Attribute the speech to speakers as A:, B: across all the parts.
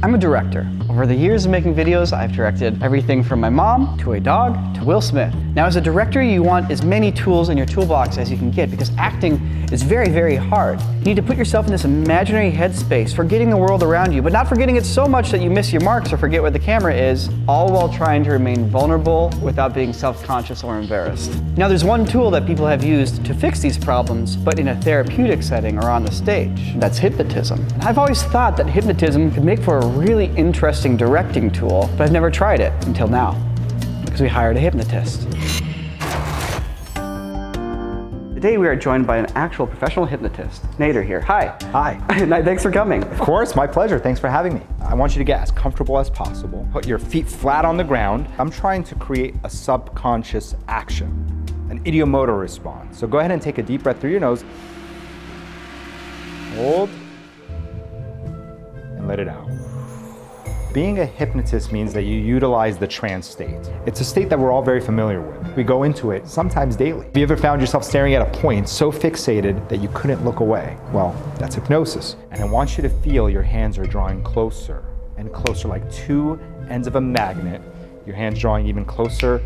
A: I'm a director. Over the years of making videos, I've directed everything from my mom, to a dog, to Will Smith. Now as a director, you want as many tools in your toolbox as you can get because acting is very, very hard. You need to put yourself in this imaginary headspace, forgetting the world around you, but not forgetting it so much that you miss your marks or forget where the camera is, all while trying to remain vulnerable without being self-conscious or embarrassed. Now there's one tool that people have used to fix these problems, but in a therapeutic setting or on the stage. That's hypnotism. And I've always thought that hypnotism could make for a really interesting directing tool, but I've never tried it until now, because we hired a hypnotist. Today we are joined by an actual professional hypnotist, Nader here. Hi.
B: Hi.
A: Thanks for coming.
B: Of course, my pleasure. Thanks for having me. I want you to get as comfortable as possible. Put your feet flat on the ground. I'm trying to create a subconscious action, an ideomotor response. So go ahead and take a deep breath through your nose. Hold. And let it out. Being a hypnotist means that you utilize the trance state. It's a state that we're all very familiar with. We go into it sometimes daily. Have you ever found yourself staring at a point so fixated that you couldn't look away? Well, that's hypnosis. And I want you to feel your hands are drawing closer and closer, like two ends of a magnet. Your hands drawing even closer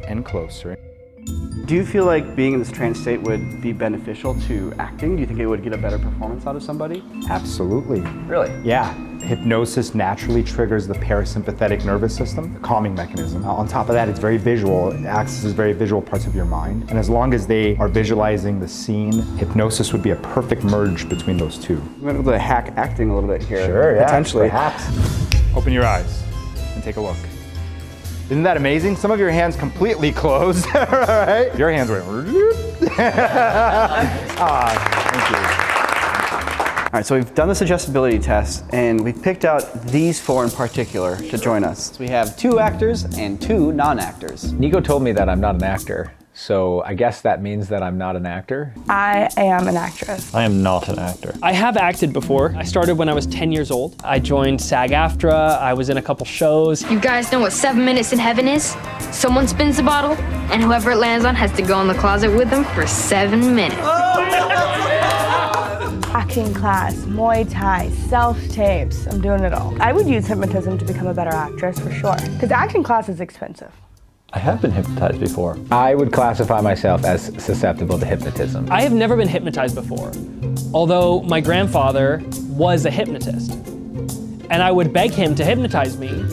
B: and closer.
A: Do you feel like being in this trance state would be beneficial to acting? Do you think it would get a better performance out of somebody?
B: Absolutely.
A: Really?
B: Yeah. Hypnosis naturally triggers the parasympathetic nervous system, the calming mechanism. On top of that, it's very visual. It accesses very visual parts of your mind. And as long as they are visualizing the scene, hypnosis would be a perfect merge between those two.
A: I'm going to be able to hack acting a little bit here.
B: Sure, yeah,
A: potentially.
B: Perhaps. Open your eyes and take a look. Isn't that amazing? Some of your hands completely closed, right? Your hands went. Thank you.
A: All right, so we've done the suggestibility test, and we've picked out these four in particular to join us. So we have 2 actors and 2 non-actors.
C: Niko told me that I'm not an actor, so I guess that means that I'm not an actor.
D: I am an actress.
E: I am not an actor.
F: I have acted before. I started when I was 10 years old. I joined SAG-AFTRA. I was in a couple shows.
G: You guys know what 7 minutes in heaven is? Someone spins the bottle, and whoever it lands on has to go in the closet with them for 7 minutes.
D: Acting class, Muay Thai, self-tapes, I'm doing it all. I would use hypnotism to become a better actress for sure, because acting class is expensive.
E: I have been hypnotized before.
C: I would classify myself as susceptible to hypnotism.
F: I have never been hypnotized before, although my grandfather was a hypnotist. And I would beg him to hypnotize me,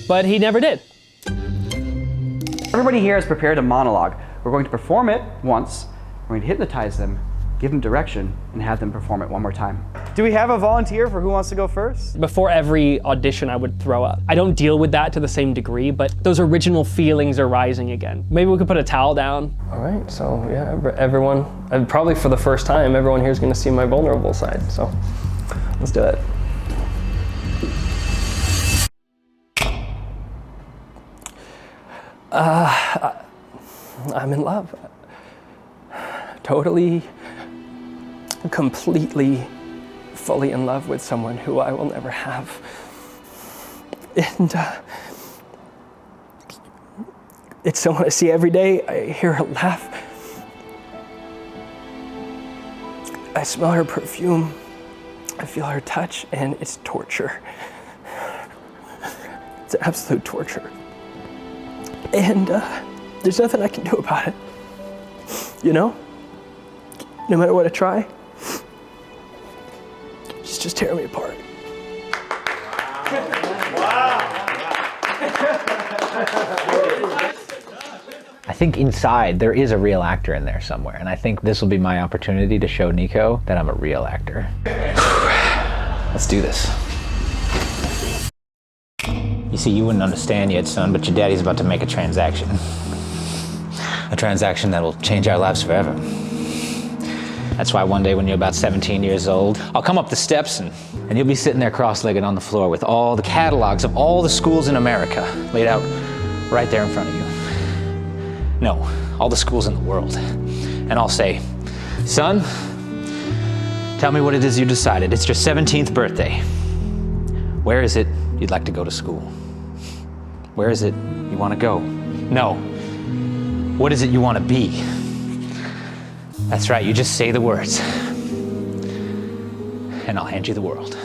F: but he never did.
A: Everybody here has prepared a monologue. We're going to perform it once, we're going to hypnotize them, give them direction, and have them perform it one more time. Do we have a volunteer for who wants to go first?
F: Before every audition, I would throw up. I don't deal with that to the same degree, but those original feelings are rising again. Maybe we could put a towel down.
H: All right, so yeah, everyone, and probably for the first time, everyone here is going to see my vulnerable side, so let's do it. I'm in love. Totally, completely, fully in love with someone who I will never have. And it's someone I see every day. I hear her laugh. I smell her perfume. I feel her touch, and it's torture. It's absolute torture. And there's nothing I can do about it. You know? No matter what I try, she's just tearing me apart.
C: I think inside there is a real actor in there somewhere, and I think this will be my opportunity to show Niko that I'm a real actor. Let's do this. You see, you wouldn't understand yet, son, but your daddy's about to make a transaction. A transaction that will change our lives forever. That's why one day when you're about 17 years old, I'll come up the steps and you'll be sitting there cross-legged on the floor with all the catalogs of all the schools in America laid out right there in front of you. No, all the schools in the world. And I'll say, son, tell me what it is you decided. It's your 17th birthday. Where is it you'd like to go to school? Where is it you want to go? No. What is it you want to be? That's right, you just say the words. And I'll hand you the world.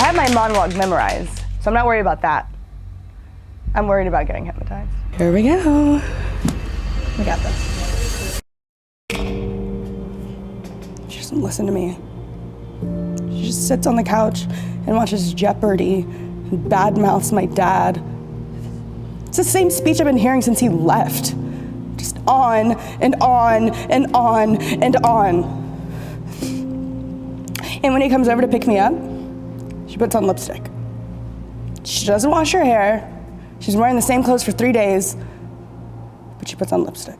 D: I have my monologue memorized, so I'm not worried about that. I'm worried about getting hypnotized. Here we go. We got this. She doesn't listen to me. She just sits on the couch and watches Jeopardy and badmouths my dad. It's the same speech I've been hearing since he left. Just on and on and on and on. And when he comes over to pick me up, she puts on lipstick. She doesn't wash her hair. She's wearing the same clothes for 3 days, but she puts on lipstick.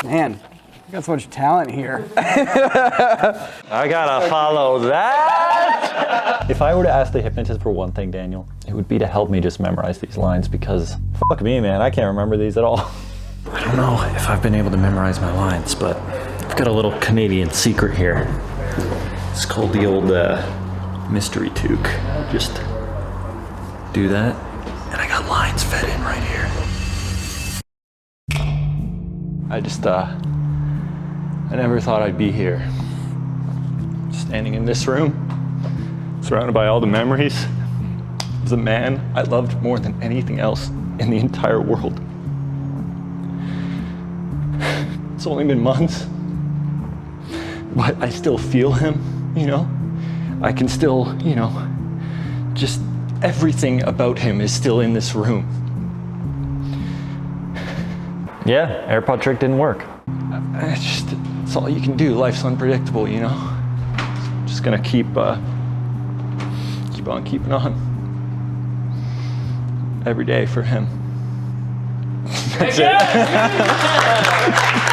A: Man, you got so much talent here.
E: I gotta follow that. If I were to ask the hypnotist for one thing, Daniel, it would be to help me just memorize these lines, because fuck me, man, I can't remember these at all. I don't know if I've been able to memorize my lines, but I've got a little Canadian secret here. It's called the old mystery toque. Just do that, and I got lines fed in right here. I just, I never thought I'd be here. Standing in this room, surrounded by all the memories of the man I loved more than anything else in the entire world. It's only been months, but I still feel him, you know? I can still, you know, just everything about him is still in this room. Yeah, AirPod trick didn't work.
A: It's all you can do. Life's unpredictable, you know? Just gonna keep on keeping on. Every day for him. That's it.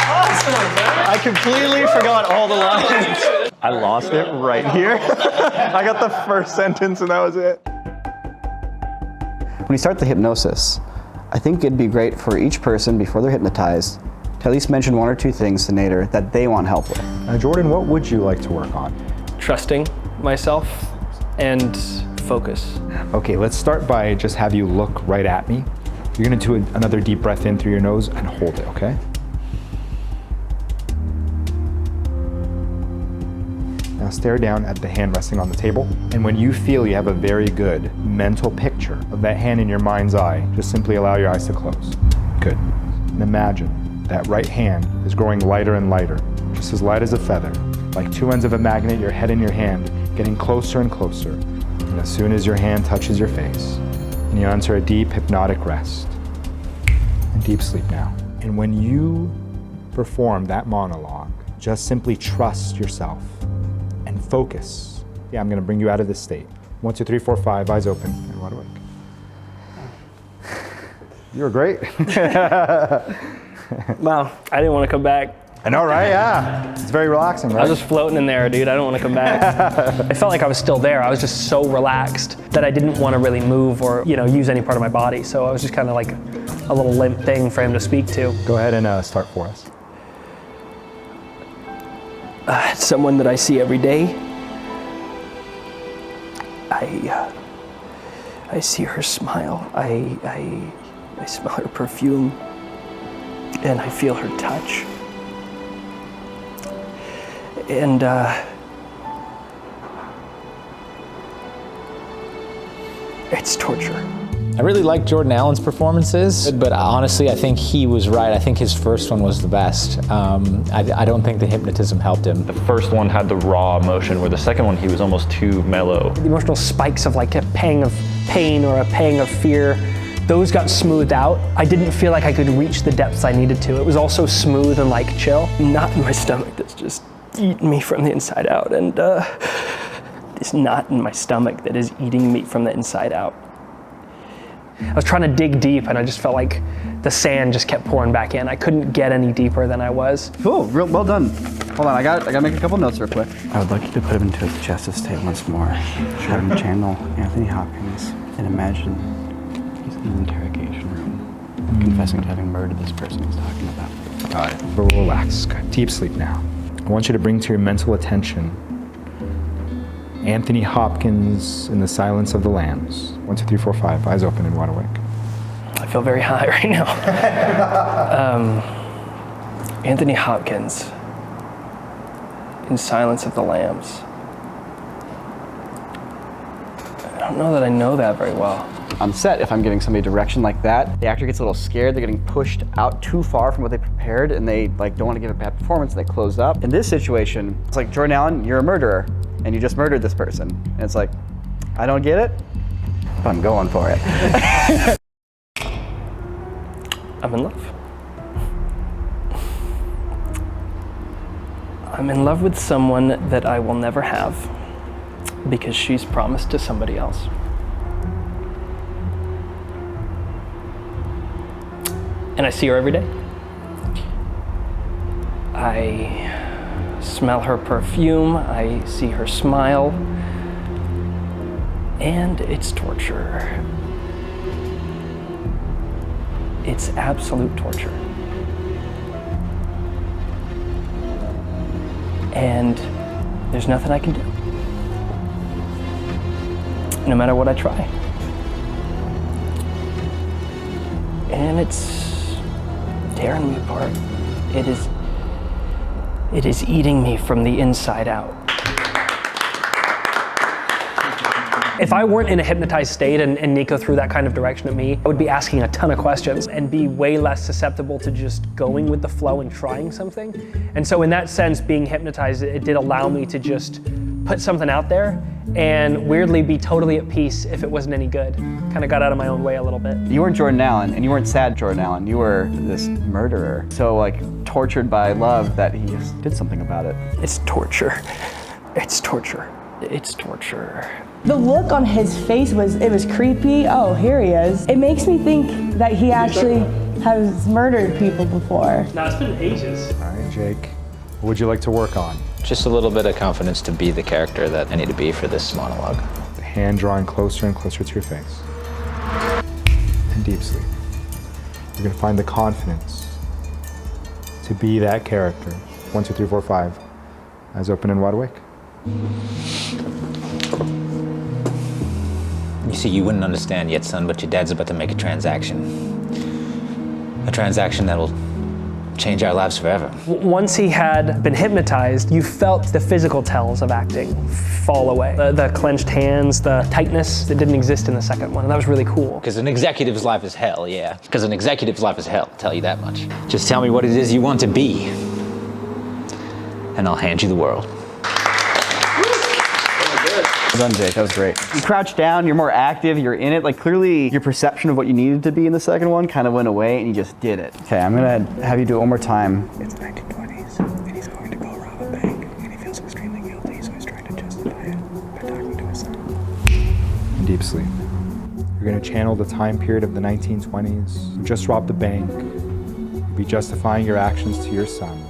F: Awesome, man.
A: I completely forgot all the lines. I lost it right here. I got the first sentence and that was it. When you start the hypnosis, I think it'd be great for each person before they're hypnotized to at least mention 1 or 2 things to Nader that they want help with.
B: Jordan, what would you like to work on?
H: Trusting myself and focus.
B: Okay, let's start by just have you look right at me. You're gonna do another deep breath in through your nose and hold it, okay? Now stare down at the hand resting on the table. And when you feel you have a very good mental picture of that hand in your mind's eye, just simply allow your eyes to close. Good. And imagine that right hand is growing lighter and lighter, just as light as a feather. Like 2 ends of a magnet, your head and your hand getting closer and closer. And as soon as your hand touches your face, and you enter a deep hypnotic rest and deep sleep now. And when you perform that monologue, just simply trust yourself and focus. Yeah, I'm gonna bring you out of this state. 1, 2, 3, 4, 5, eyes open and wide awake. You were great.
H: Wow, I didn't want to come back.
B: I know, right? Yeah. It's very relaxing, right?
H: I was just floating in there, dude. I don't want to come back. I felt like I was still there. I was just so relaxed that I didn't want to really move or, you know, use any part of my body. So I was just kind of like a little limp thing for him to speak to.
B: Go ahead and start for us.
H: Someone that I see every day. I see her smile. I smell her perfume, and I feel her touch. And it's torture.
C: I really like Jordan Allen's performances, but honestly, I think he was right. I think his first one was the best. I don't think the hypnotism helped him.
E: The first one had the raw emotion, where the second one he was almost too mellow.
F: The emotional spikes of like a pang of pain or a pang of fear, those got smoothed out. I didn't feel like I could reach the depths I needed to. It was all so smooth and like chill.
H: Knot in my stomach that's just eating me from the inside out, and this knot in my stomach that is eating me from the inside out.
F: I was trying to dig deep and I just felt like the sand just kept pouring back in. I couldn't get any deeper than I was.
A: Cool, well done. Hold on, I gotta make a couple notes real quick. I would like you to put him into a suggestive state once more. Have him channel Anthony Hopkins and imagine he's in an interrogation room, confessing to having murdered this person he's talking about.
B: Got it. Relax. Good. Deep sleep now. I want you to bring to your mental attention Anthony Hopkins in The Silence of the Lambs. 1, 2, 3, 4, 5. Eyes open and wide awake.
H: I feel very high right now. Anthony Hopkins in Silence of the Lambs. don't know that I know that very well.
A: On set, if I'm giving somebody direction like that, the actor gets a little scared, they're getting pushed out too far from what they prepared, and they like don't want to give a bad performance, and they close up. In this situation, it's like, Jordan Allen, you're a murderer, and you just murdered this person. And it's like, I don't get it, but I'm going for it.
H: I'm in love. I'm in love with someone that I will never have because she's promised to somebody else. And I see her every day. I smell her perfume, I see her smile, and it's torture. It's absolute torture. And there's nothing I can do, no matter what I try. And it's tearing me apart. It is eating me from the inside out. If I weren't in a hypnotized state and Niko threw that kind of direction at me, I would be asking a ton of questions and be way less susceptible to just going with the flow and trying something. And so in that sense, being hypnotized, it did allow me to just put something out there and weirdly be totally at peace if it wasn't any good. Kind of got out of my own way a little bit.
A: You weren't Jordan Allen, and you weren't sad Jordan Allen. You were this murderer. So like tortured by love that he just did something about it.
H: It's torture. It's torture. It's torture.
D: The look on his face was creepy. Oh, here he is. It makes me think that he actually has murdered people before.
H: No, it's been ages.
B: All right, Jake, what would you like to work on?
C: Just a little bit of confidence to be the character that I need to be for this monologue.
B: The hand drawing closer and closer to your face. And deep sleep. You're gonna find the confidence to be that character. 1, 2, 3, 4, 5. Eyes open and wide awake.
C: You see, you wouldn't understand yet, son, but your dad's about to make a transaction. A transaction that will change our lives forever.
H: Once he had been hypnotized, you felt the physical tells of acting fall away. The clenched hands, the tightness that didn't exist in the second one, and that was really cool.
C: Because an executive's life is hell, yeah. Because an executive's life is hell, I'll tell you that much. Just tell me what it is you want to be, and I'll hand you the world.
A: Well done, Jake, that was great. You crouch down, you're more active, you're in it. Like clearly your perception of what you needed to be in the second one kind of went away and you just did it. Okay, I'm gonna have you do it one more time.
I: It's the 1920s and he's going to go rob a bank and he feels extremely guilty, so he's trying to justify it by talking to his son.
B: In deep sleep. You're gonna channel the time period of the 1920s. You just robbed the bank. You'll be justifying your actions to your son.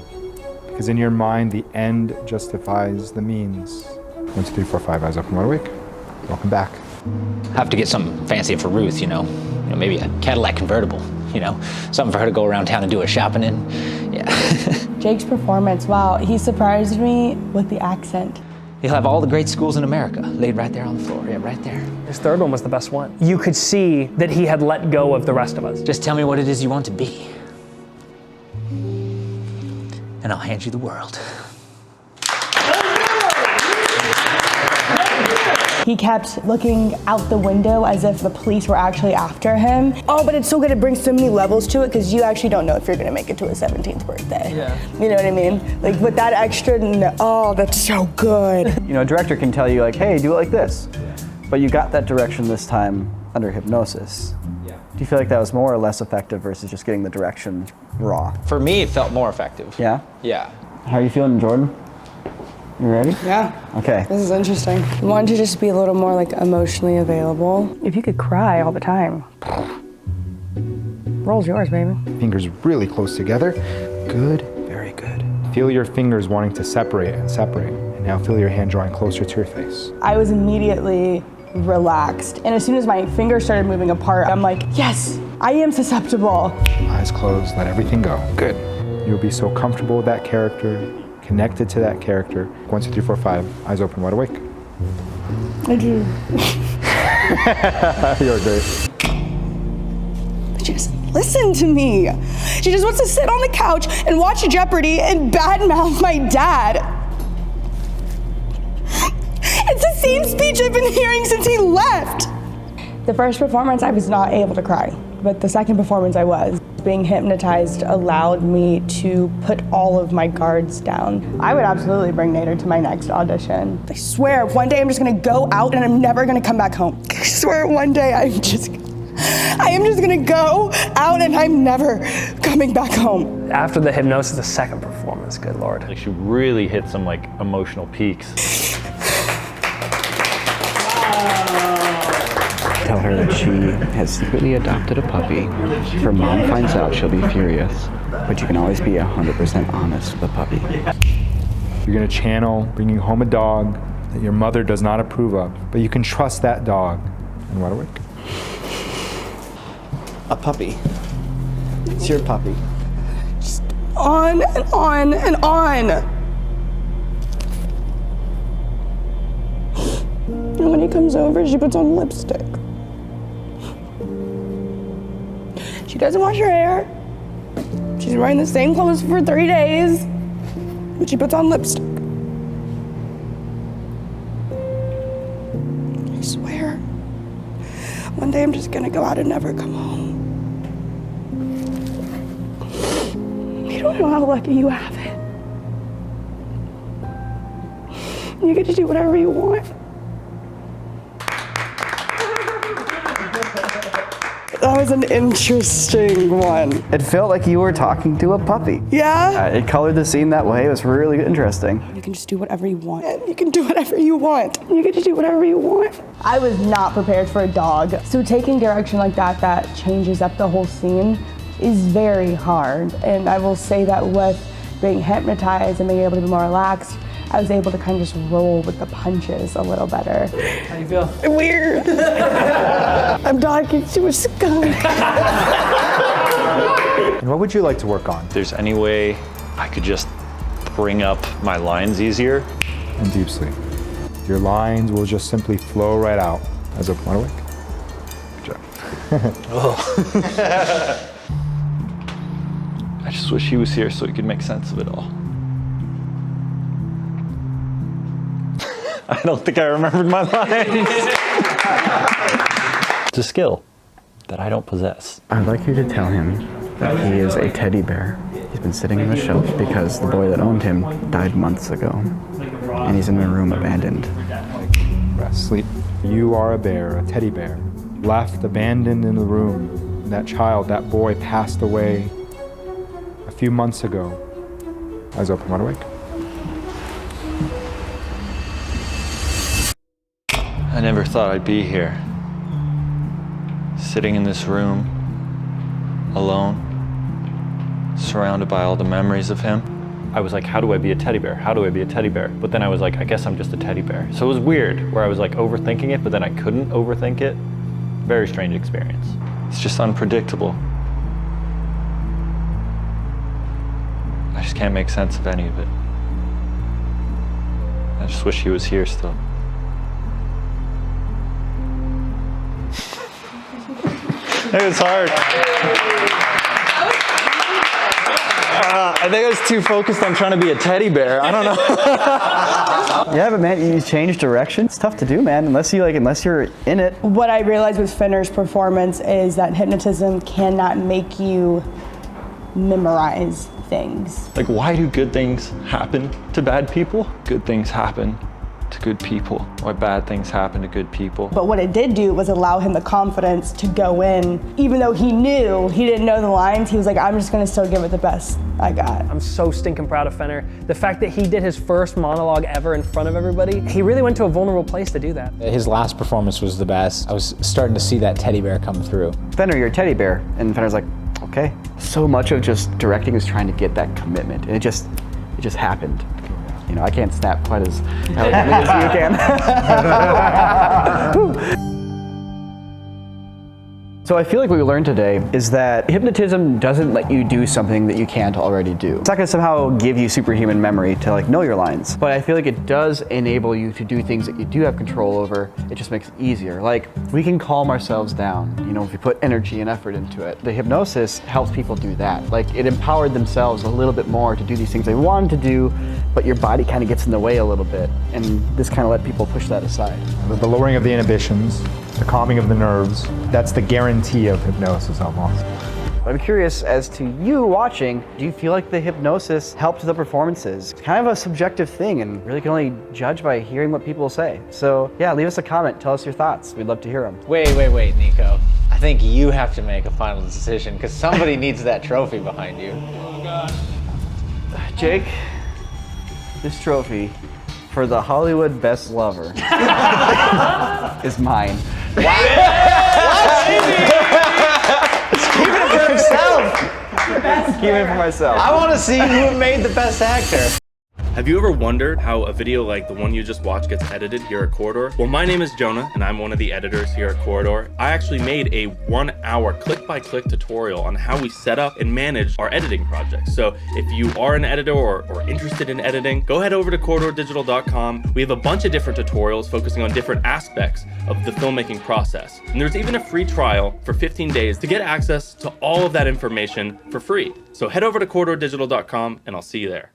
B: Because in your mind, the end justifies the means. 1, 2, 3, 4, 5, eyes open, wide awake. Welcome back.
C: Have to get something fancy for Ruth, you know, maybe a Cadillac convertible, you know, something for her to go around town and do her shopping in. Yeah.
D: Jake's performance, wow, he surprised me with the accent.
C: He'll have all the great schools in America laid right there on the floor, yeah, right there.
H: His third one was the best one. You could see that he had let go of the rest of us.
C: Just tell me what it is you want to be, and I'll hand you the world.
D: He kept looking out the window as if the police were actually after him. Oh, but it's so good, it brings so many levels to it because you actually don't know if you're gonna make it to his 17th birthday.
H: Yeah.
D: You know what I mean? Like with that extra, oh, that's so good.
A: You know, a director can tell you like, hey, do it like this. But you got that direction this time under hypnosis. Yeah. Do you feel like that was more or less effective versus just getting the direction raw?
C: For me, it felt more effective.
A: Yeah?
C: Yeah.
A: How are you feeling, Jordan? You ready?
D: Yeah.
A: Okay.
D: This is interesting. I wanted to just be a little more like emotionally available. If you could cry all the time, roll's yours, baby.
B: Fingers really close together. Good, very good. Feel your fingers wanting to separate and separate. And now feel your hand drawing closer to your face.
D: I was immediately relaxed. And as soon as my fingers started moving apart, I'm like, yes, I am susceptible.
B: Eyes closed, let everything go. Good. You'll be so comfortable with that character, connected to that character. 1, 2, 3, 4, 5, eyes open, wide awake.
D: I do.
B: You're great.
D: She doesn't listen to me. She just wants to sit on the couch and watch Jeopardy and badmouth my dad. It's the same speech I've been hearing since he left. The first performance, I was not able to cry, but the second performance I was. Being hypnotized allowed me to put all of my guards down. I would absolutely bring Nader to my next audition. I swear, one day I'm just gonna go out and I'm never gonna come back home. I swear one day I am just gonna go out and I'm never coming back home.
H: After the hypnosis, the second performance, good Lord.
E: Like she really hit some like emotional peaks.
A: Tell her that she has secretly adopted a puppy. If her mom finds out, she'll be furious. But you can always be 100% honest with a puppy.
B: You're gonna channel bringing home a dog that your mother does not approve of, but you can trust that dog. And wide awake.
A: A puppy. It's your puppy.
D: Just on and on and on. And when he comes over, she puts on lipstick. She doesn't wash her hair. She's wearing the same clothes for 3 days, but she puts on lipstick. I swear, one day I'm just gonna go out and never come home. You don't know how lucky you have it. You get to do whatever you want. That was an interesting one.
A: It felt like you were talking to a puppy.
D: Yeah?
A: It colored the scene that way. It was really interesting.
D: You can just do whatever you want. You can do whatever you want. You get to do whatever you want. I was not prepared for a dog. So taking direction like that changes up the whole scene is very hard. And I will say that with being hypnotized and being able to be more relaxed, I was able to kind of just roll with the punches a little better.
H: How do you feel?
D: Weird. I'm talking to a skunk.
B: And what would you like to work on?
E: If there's any way I could just bring up my lines easier.
B: And deep sleep. Your lines will just simply flow right out as a wide awake. Good job.
E: I just wish he was here so he could make sense of it all. I don't think I remembered my lines. It's a skill that I don't possess.
A: I'd like you to tell him that he is a teddy bear. He's been sitting on the shelf because the boy that owned him died months ago. And he's in a room abandoned.
B: Rest, sleep. You are a bear, a teddy bear, left abandoned in the room. That child, that boy passed away a few months ago. Eyes open, wide awake.
E: I never thought I'd be here, sitting in this room, alone, surrounded by all the memories of him. I was like, how do I be a teddy bear? How do I be a teddy bear? But then I was like, I guess I'm just a teddy bear. So it was weird, where I was like overthinking it, but then I couldn't overthink it. Very strange experience. It's just unpredictable. I just can't make sense of any of it. I just wish he was here still. It was hard. I think I was too focused on trying to be a teddy bear. I don't know.
A: Yeah, but man, you change direction. It's tough to do, man, unless you're in it.
D: What I realized with Finner's performance is that hypnotism cannot make you memorize things.
E: Like, why do good things happen to bad people? Good things happen to good people. Why bad things happen to good people.
D: But what it did do was allow him the confidence to go in. Even though he knew he didn't know the lines, he was like, I'm just gonna still give it the best I got.
H: I'm so stinking proud of Fenner. The fact that he did his first monologue ever in front of everybody, he really went to a vulnerable place to do that.
C: His last performance was the best. I was starting to see that teddy bear come through.
A: Fenner, you're a teddy bear. And Fenner's like, okay. So much of just directing is trying to get that commitment. And it just happened. You know, I can't snap quite as elegantly as you can. So I feel like what we learned today is that hypnotism doesn't let you do something that you can't already do. It's not gonna somehow give you superhuman memory to like know your lines, but I feel like it does enable you to do things that you do have control over. It just makes it easier. Like we can calm ourselves down, you know, if we put energy and effort into it. The hypnosis helps people do that. Like it empowered themselves a little bit more to do these things they wanted to do, but your body kind of gets in the way a little bit. And this kind of let people push that aside.
B: The lowering of the inhibitions, the calming of the nerves, that's the guarantee of hypnosis almost.
A: I'm curious as to you watching, do you feel like the hypnosis helped the performances? It's kind of a subjective thing and really can only judge by hearing what people say. So yeah, leave us a comment, tell us your thoughts. We'd love to hear them.
C: Wait, Niko. I think you have to make a final decision because somebody needs that trophy behind you.
I: Oh God.
A: Jake, this trophy for the Hollywood Best Lover is mine.
C: Keep it for himself.
A: Keep it for myself.
C: I want to see who made the best actor.
J: Have you ever wondered how a video like the one you just watched gets edited here at Corridor? Well, my name is Jonah, and I'm one of the editors here at Corridor. I actually made a 1-hour click-by-click tutorial on how we set up and manage our editing projects. So if you are an editor or interested in editing, go head over to corridordigital.com. We have a bunch of different tutorials focusing on different aspects of the filmmaking process. And there's even a free trial for 15 days to get access to all of that information for free. So head over to corridordigital.com, and I'll see you there.